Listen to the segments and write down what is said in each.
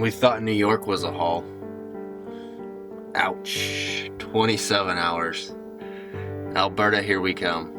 We thought New York was a haul. Ouch. 27 hours. Alberta, here we come.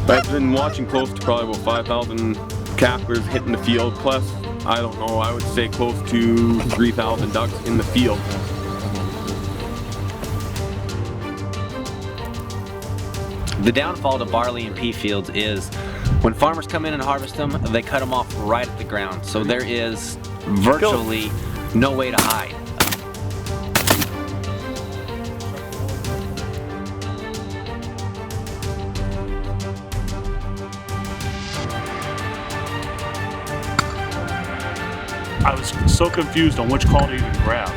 I've been watching close to probably about 5,000 cappers hitting the field, plus, I don't know, I would say close to 3,000 ducks in the field. The downfall to barley and pea fields is when farmers come in and harvest them, they cut them off right at the ground. So there is virtually no way to hide. I was so confused on which call to even grab.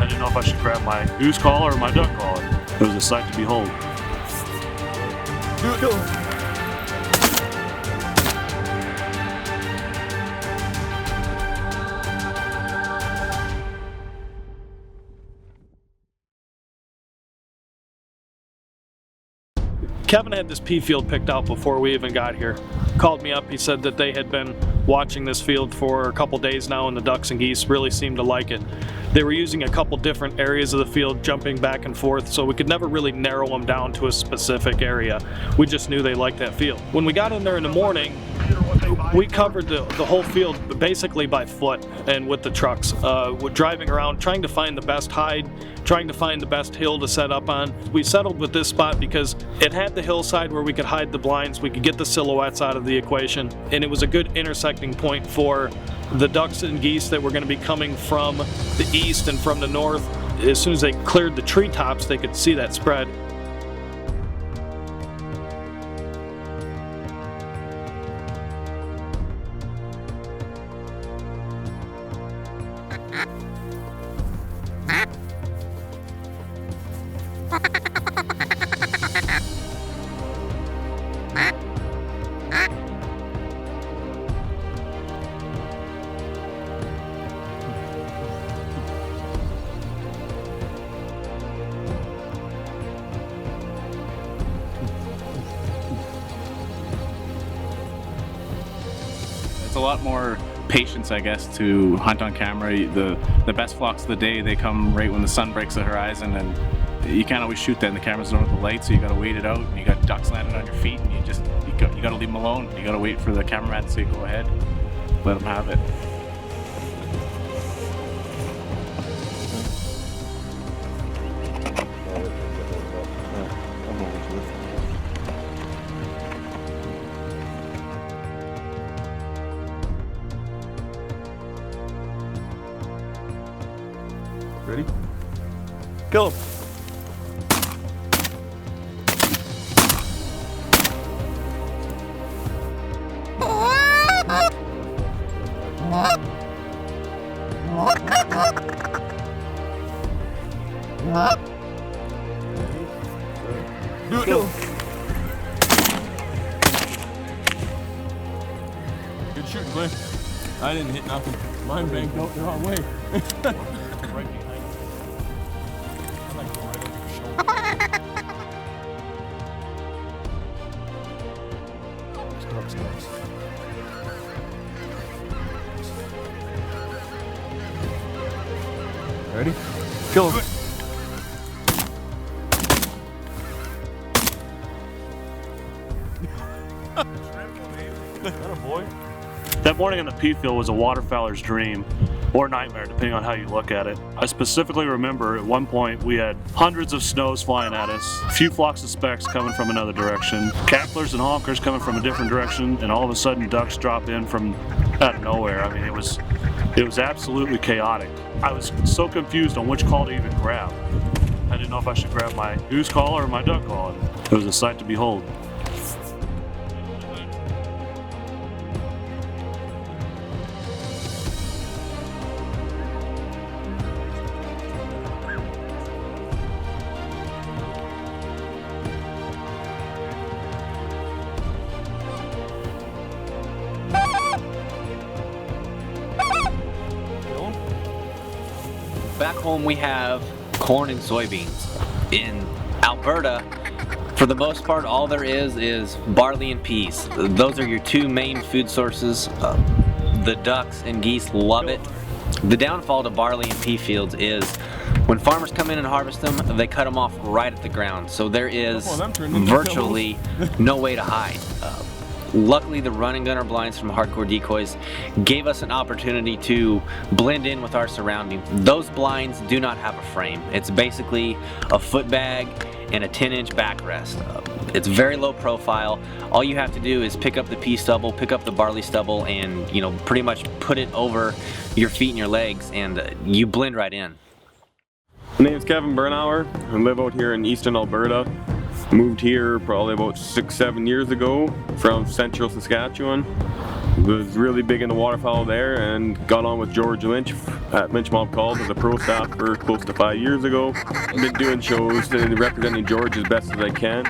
I didn't know if I should grab my goose call or my duck call. It was a sight to behold. Kevin had this pea field picked out before we even got here. Called me up, he said that they had been watching this field for a couple days now and the ducks and geese really seemed to like it. They were using a couple different areas of the field, jumping back and forth, so we could never really narrow them down to a specific area. We just knew they liked that field. When we got in there in the morning, we covered the whole field basically by foot and with the trucks. We're driving around trying to find the best hide, trying to find the best hill to set up on. We settled with this spot because it had the hillside where we could hide the blinds, we could get the silhouettes out of the equation, and it was a good intersecting point for the ducks and geese that were going to be coming from the east and from the north. As soon as they cleared the treetops, they could see that spread. It's a lot more patience, I guess, to hunt on camera. The best flocks of the day, they come right when the sun breaks the horizon, and you can't always shoot that, and the cameras don't have the light, so you got to wait it out. And you got ducks landing on your feet, and you got to leave them alone. You got to wait for the cameraman to say go ahead, let them have it. Ready? Go! Go! Good shooting, Clay. I didn't hit nothing. Mine banked out the wrong way. Right behind you. I like go right over your shoulder. Steps. Ready? Go! That morning in the pea field was a waterfowler's dream, or nightmare, depending on how you look at it. I specifically remember at one point we had hundreds of snows flying at us, a few flocks of specks coming from another direction, capplers and honkers coming from a different direction, and all of a sudden ducks drop in from out of nowhere. I mean, it was absolutely chaotic. I was so confused on which call to even grab. I didn't know if I should grab my goose call or my duck call. It was a sight to behold. Back home we have corn and soybeans. In Alberta, for the most part, all there is barley and peas. Those are your two main food sources. The ducks and geese love it. The downfall to barley and pea fields is when farmers come in and harvest them, they cut them off right at the ground. So there is virtually no way to hide. Luckily, the run and gunner blinds from Hardcore Decoys gave us an opportunity to blend in with our surroundings. Those blinds do not have a frame. It's basically a foot bag and a 10-inch backrest. It's very low profile. All you have to do is pick up the pea stubble, pick up the barley stubble, and pretty much put it over your feet and your legs, and you blend right in. My name's Kevin Bernauer. I live out here in eastern Alberta. Moved here probably about 6-7 years ago from central Saskatchewan. Was really big into waterfowl there and got on with George Lynch at Lynch Mob Calls as a pro staffer close to 5 years ago. Been doing shows and representing George as best as I can.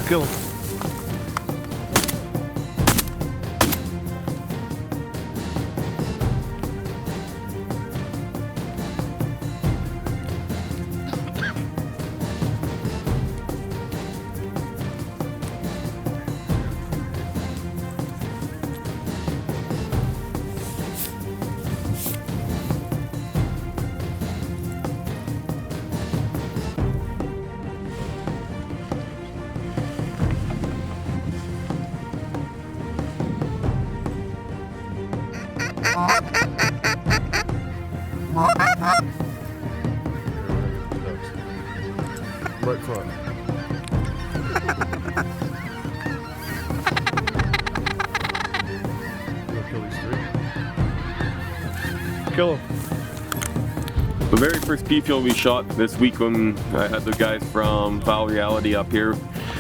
Go. Right front. Kill him. The very first pea field we shot this week when I had the guys from Fowl Reality up here.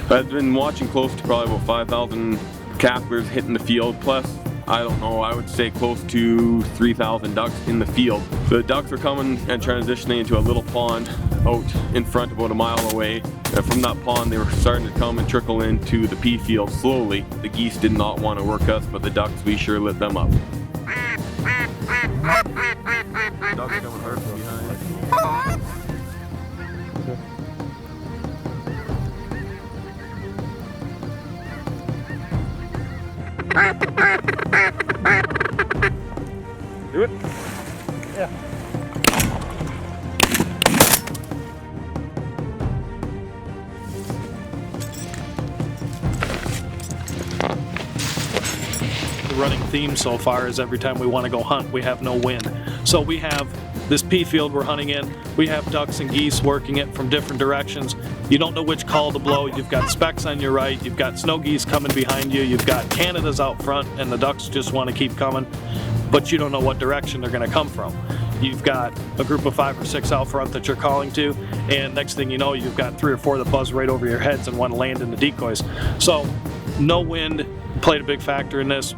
I've been watching close to probably about 5,000 capers hitting the field, plus I don't know, I would say close to 3,000 ducks in the field. The ducks are coming and transitioning into a little pond out in front about a mile away. And from that pond they were starting to come and trickle into the pea field slowly. The geese did not want to work us, but the ducks, we sure lit them up. Ducks coming hard from behind. Do it? Yeah. The running theme so far is every time we want to go hunt, we have no wind. So we have this pea field we're hunting in, we have ducks and geese working it from different directions. You don't know which call to blow. You've got specks on your right, you've got snow geese coming behind you, you've got Canadas out front, and the ducks just want to keep coming, but you don't know what direction they're going to come from. You've got a group of 5 or 6 out front that you're calling to, and next thing you know, you've got 3 or 4 that buzz right over your heads and want to land in the decoys. So no wind played a big factor in this.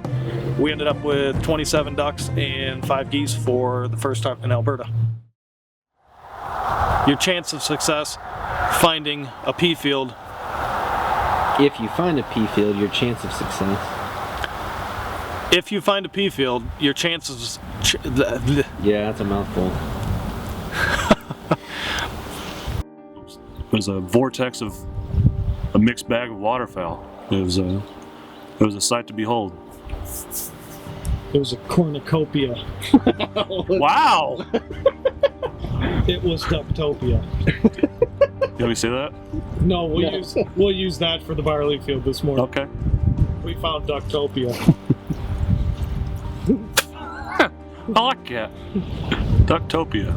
We ended up with 27 ducks and 5 geese for the first hunt in Alberta. Your chance of success finding a pea field. If you find a pea field, your chance of success. If you find a pea field, your chances. Yeah, that's a mouthful. It was a vortex of a mixed bag of waterfowl. It was a sight to behold. It was a cornucopia. Wow! It was Ducktopia. You want me to say that? No, we'll use that for the barley field this morning. Okay. We found Ducktopia. I like that. Ducktopia.